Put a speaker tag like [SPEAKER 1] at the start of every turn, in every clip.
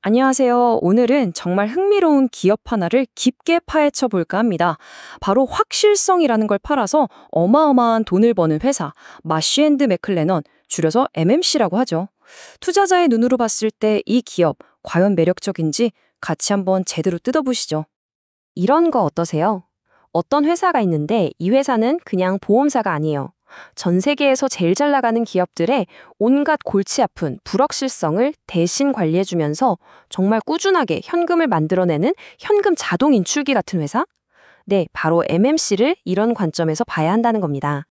[SPEAKER 1] 안녕하세요. 오늘은 정말 흥미로운 기업 하나를 깊게 파헤쳐 볼까 합니다. 바로 확실성이라는 걸 팔아서 어마어마한 돈을 버는 회사, 마쉬앤드 맥클레넌, 줄여서 MMC라고 하죠. 투자자의 눈으로 봤을 때 이 기업 과연 매력적인지 같이 한번 제대로 뜯어보시죠.
[SPEAKER 2] 이런 거 어떠세요? 어떤 회사가 있는데 이 회사는 그냥 보험사가 아니에요. 전 세계에서 제일 잘 나가는 기업들의 온갖 골치 아픈 불확실성을 대신 관리해주면서 정말 꾸준하게 현금을 만들어내는 현금 자동 인출기 같은 회사? 네, 바로 MMC를 이런 관점에서 봐야 한다는 겁니다.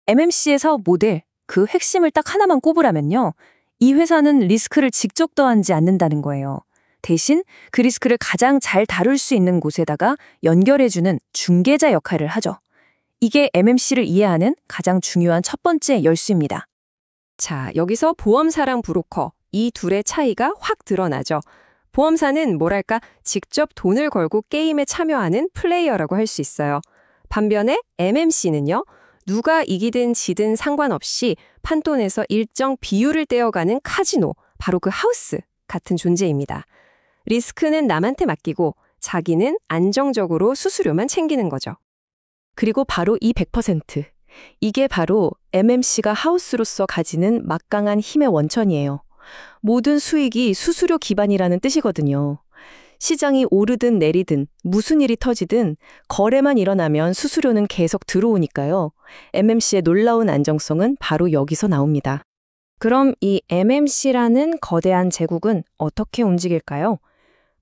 [SPEAKER 3] MMC에서 모델, 그 핵심을 딱 하나만 꼽으라면요. 이 회사는 리스크를 직접 더하지 않는다는 거예요. 대신 그 리스크를 가장 잘 다룰 수 있는 곳에다가 연결해주는 중개자 역할을 하죠. 이게 MMC를 이해하는 가장 중요한 첫 번째 열쇠입니다.
[SPEAKER 2] 자, 여기서 보험사랑 브로커, 이 둘의 차이가 확 드러나죠. 보험사는 뭐랄까 직접 돈을 걸고 게임에 참여하는 플레이어라고 할 수 있어요. 반면에 MMC는요. 누가 이기든 지든 상관없이 판돈에서 일정 비율을 떼어가는 카지노, 바로 그 하우스 같은 존재입니다. 리스크는 남한테 맡기고 자기는 안정적으로 수수료만 챙기는 거죠.
[SPEAKER 3] 그리고 바로 이 100%. 이게 바로 MMC가 하우스로서 가지는 막강한 힘의 원천이에요. 모든 수익이 수수료 기반이라는 뜻이거든요. 시장이 오르든 내리든 무슨 일이 터지든 거래만 일어나면 수수료는 계속 들어오니까요. MMC의 놀라운 안정성은 바로 여기서 나옵니다.
[SPEAKER 1] 그럼 이 MMC라는 거대한 제국은 어떻게 움직일까요?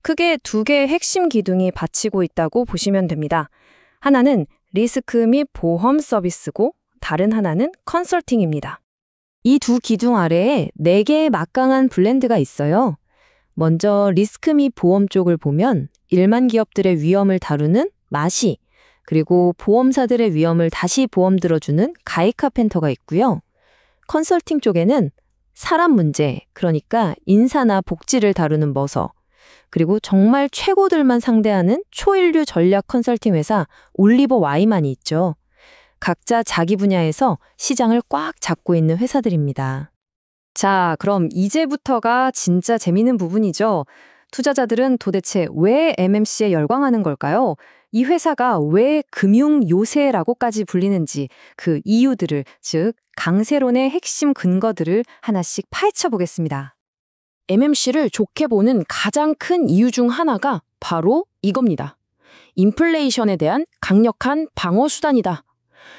[SPEAKER 1] 크게 두 개의 핵심 기둥이 받치고 있다고 보시면 됩니다. 하나는 리스크 및 보험 서비스고 다른 하나는 컨설팅입니다.
[SPEAKER 2] 이 두 기둥 아래에 4개의 막강한 브랜드가 있어요. 먼저 리스크 및 보험 쪽을 보면 일반 기업들의 위험을 다루는 마시, 그리고 보험사들의 위험을 다시 보험 들어주는 가이카펜터가 있고요. 컨설팅 쪽에는 사람 문제, 그러니까 인사나 복지를 다루는 머서, 그리고 정말 최고들만 상대하는 초일류 전략 컨설팅 회사 올리버 와이만이 있죠. 각자 자기 분야에서 시장을 꽉 잡고 있는 회사들입니다.
[SPEAKER 1] 자, 그럼 이제부터가 진짜 재미있는 부분이죠. 투자자들은 도대체 왜 MMC에 열광하는 걸까요? 이 회사가 왜 금융 요새라고까지 불리는지 그 이유들을, 즉 강세론의 핵심 근거들을 하나씩 파헤쳐 보겠습니다. MMC를 좋게 보는 가장 큰 이유 중 하나가 바로 이겁니다. 인플레이션에 대한 강력한 방어 수단이다.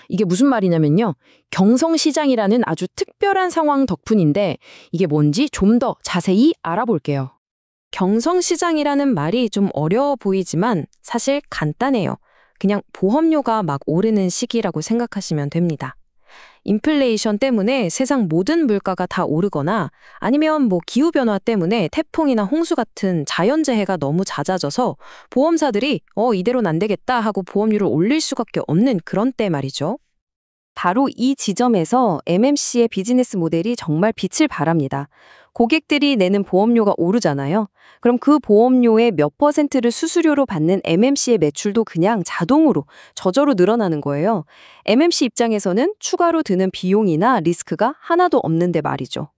[SPEAKER 1] 이게 무슨 말이냐면요. 경성시장이라는 아주 특별한 상황 덕분인데 이게 뭔지 좀 더 자세히 알아볼게요. 경성시장이라는 말이 좀 어려워 보이지만 사실 간단해요. 그냥 보험료가 막 오르는 시기라고 생각하시면 됩니다. 인플레이션 때문에 세상 모든 물가가 다 오르거나 아니면 기후변화 때문에 태풍이나 홍수 같은 자연재해가 너무 잦아져서 보험사들이 이대로는 안 되겠다 하고 보험료를 올릴 수밖에 없는 그런 때 말이죠.
[SPEAKER 2] 바로 이 지점에서 MMC의 비즈니스 모델이 정말 빛을 발합니다. 고객들이 내는 보험료가 오르잖아요. 그럼 그 보험료의 몇 퍼센트를 수수료로 받는 MMC의 매출도 그냥 자동으로 저절로 늘어나는 거예요. MMC 입장에서는 추가로 드는 비용이나 리스크가 하나도 없는데 말이죠.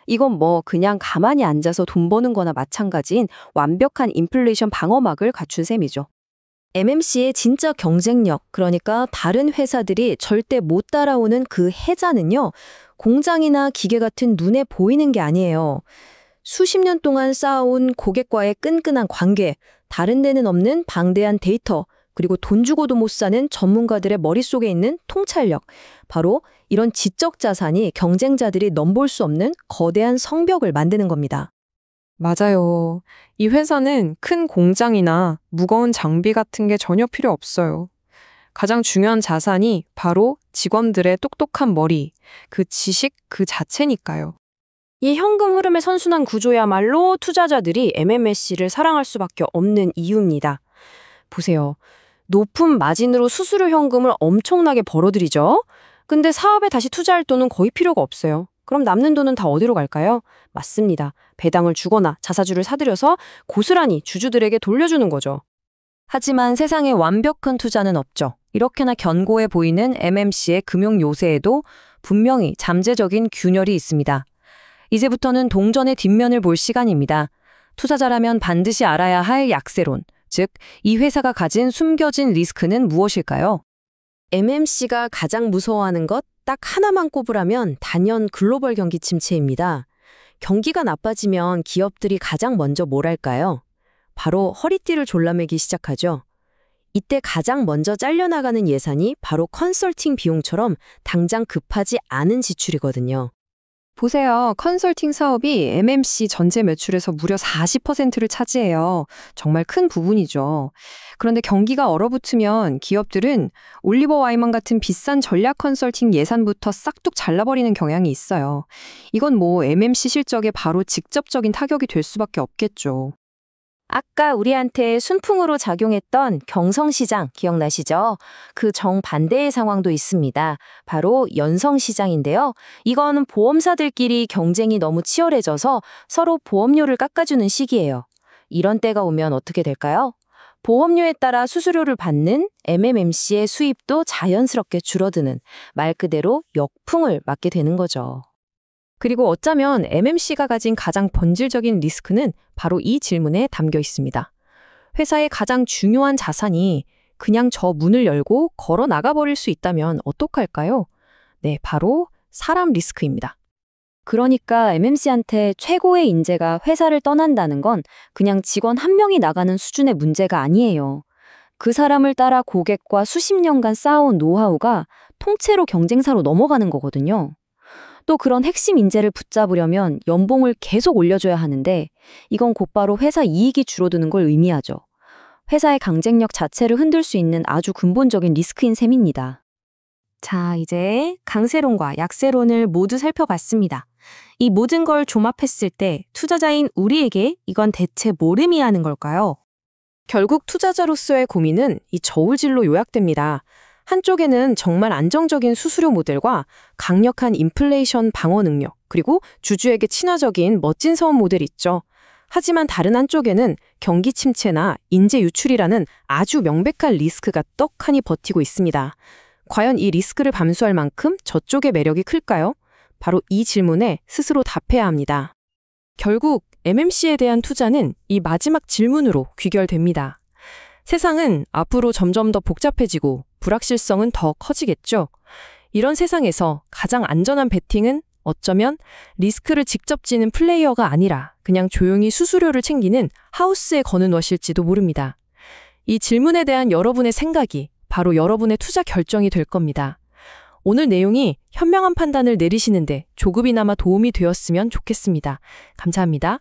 [SPEAKER 2] 이건 그냥 가만히 앉아서 돈 버는 거나 마찬가지인 완벽한 인플레이션 방어막을 갖춘 셈이죠. MMC의 진짜 경쟁력, 그러니까 다른 회사들이 절대 못 따라오는 그 해자는요, 공장이나 기계 같은 눈에 보이는 게 아니에요. 수십 년 동안 쌓아온 고객과의 끈끈한 관계, 다른 데는 없는 방대한 데이터, 그리고 돈 주고도 못 사는 전문가들의 머릿속에 있는 통찰력, 바로 이런 지적 자산이 경쟁자들이 넘볼 수 없는 거대한 성벽을 만드는 겁니다.
[SPEAKER 4] 맞아요. 이 회사는 큰 공장이나 무거운 장비 같은 게 전혀 필요 없어요. 가장 중요한 자산이 바로 직원들의 똑똑한 머리, 그 지식 그 자체니까요.
[SPEAKER 1] 이 현금 흐름의 선순환 구조야말로 투자자들이 MMC를 사랑할 수밖에 없는 이유입니다. 보세요. 높은 마진으로 수수료 현금을 엄청나게 벌어들이죠. 근데 사업에 다시 투자할 돈은 거의 필요가 없어요. 그럼 남는 돈은 다 어디로 갈까요? 맞습니다. 배당을 주거나 자사주를 사들여서 고스란히 주주들에게 돌려주는 거죠.
[SPEAKER 2] 하지만 세상에 완벽한 투자는 없죠. 이렇게나 견고해 보이는 MMC의 금융 요새에도 분명히 잠재적인 균열이 있습니다. 이제부터는 동전의 뒷면을 볼 시간입니다.
[SPEAKER 1] 투자자라면 반드시 알아야 할 약세론, 즉, 이 회사가 가진 숨겨진 리스크는 무엇일까요?
[SPEAKER 2] MMC가 가장 무서워하는 것 딱 하나만 꼽으라면 단연 글로벌 경기 침체입니다. 경기가 나빠지면 기업들이 가장 먼저 뭘 할까요? 바로 허리띠를 졸라매기 시작하죠. 이때 가장 먼저 잘려나가는 예산이 바로 컨설팅 비용처럼 당장 급하지 않은 지출이거든요.
[SPEAKER 1] 보세요. 컨설팅 사업이 MMC 전체 매출에서 무려 40%를 차지해요. 정말 큰 부분이죠. 그런데 경기가 얼어붙으면 기업들은 올리버 와이먼 같은 비싼 전략 컨설팅 예산부터 싹둑 잘라버리는 경향이 있어요. 이건 뭐 MMC 실적에 바로 직접적인 타격이 될 수밖에 없겠죠.
[SPEAKER 2] 아까 우리한테 순풍으로 작용했던 경성시장 기억나시죠? 그 정반대의 상황도 있습니다. 바로 연성시장인데요. 이건 보험사들끼리 경쟁이 너무 치열해져서 서로 보험료를 깎아주는 시기예요. 이런 때가 오면 어떻게 될까요? 보험료에 따라 수수료를 받는 MMMC의 수입도 자연스럽게 줄어드는 말 그대로 역풍을 맞게 되는 거죠.
[SPEAKER 3] 그리고 어쩌면 MMC가 가진 가장 본질적인 리스크는 바로 이 질문에 담겨 있습니다. 회사의 가장 중요한 자산이 그냥 저 문을 열고 걸어 나가버릴 수 있다면 어떡할까요? 네, 바로 사람 리스크입니다.
[SPEAKER 2] 그러니까 MMC한테 최고의 인재가 회사를 떠난다는 건 그냥 직원 한 명이 나가는 수준의 문제가 아니에요. 그 사람을 따라 고객과 수십 년간 쌓아온 노하우가 통째로 경쟁사로 넘어가는 거거든요. 또 그런 핵심 인재를 붙잡으려면 연봉을 계속 올려줘야 하는데 이건 곧바로 회사 이익이 줄어드는 걸 의미하죠. 회사의 강쟁력 자체를 흔들 수 있는 아주 근본적인 리스크인 셈입니다. 자, 이제 강세론과 약세론을 모두 살펴봤습니다. 이 모든 걸 종합했을 때 투자자인 우리에게 이건 대체 뭘 의미하는 걸까요?
[SPEAKER 3] 결국 투자자로서의 고민은 이 저울질로 요약됩니다. 한쪽에는 정말 안정적인 수수료 모델과 강력한 인플레이션 방어 능력, 그리고 주주에게 친화적인 멋진 사업 모델이 있죠. 하지만 다른 한쪽에는 경기 침체나 인재 유출이라는 아주 명백한 리스크가 떡하니 버티고 있습니다. 과연 이 리스크를 감수할 만큼 저쪽의 매력이 클까요? 바로 이 질문에 스스로 답해야 합니다. 결국 MMC에 대한 투자는 이 마지막 질문으로 귀결됩니다. 세상은 앞으로 점점 더 복잡해지고 불확실성은 더 커지겠죠. 이런 세상에서 가장 안전한 베팅은 어쩌면 리스크를 직접 지는 플레이어가 아니라 그냥 조용히 수수료를 챙기는 하우스에 거는 것일지도 모릅니다. 이 질문에 대한 여러분의 생각이 바로 여러분의 투자 결정이 될 겁니다. 오늘 내용이 현명한 판단을 내리시는데 조금이나마 도움이 되었으면 좋겠습니다. 감사합니다.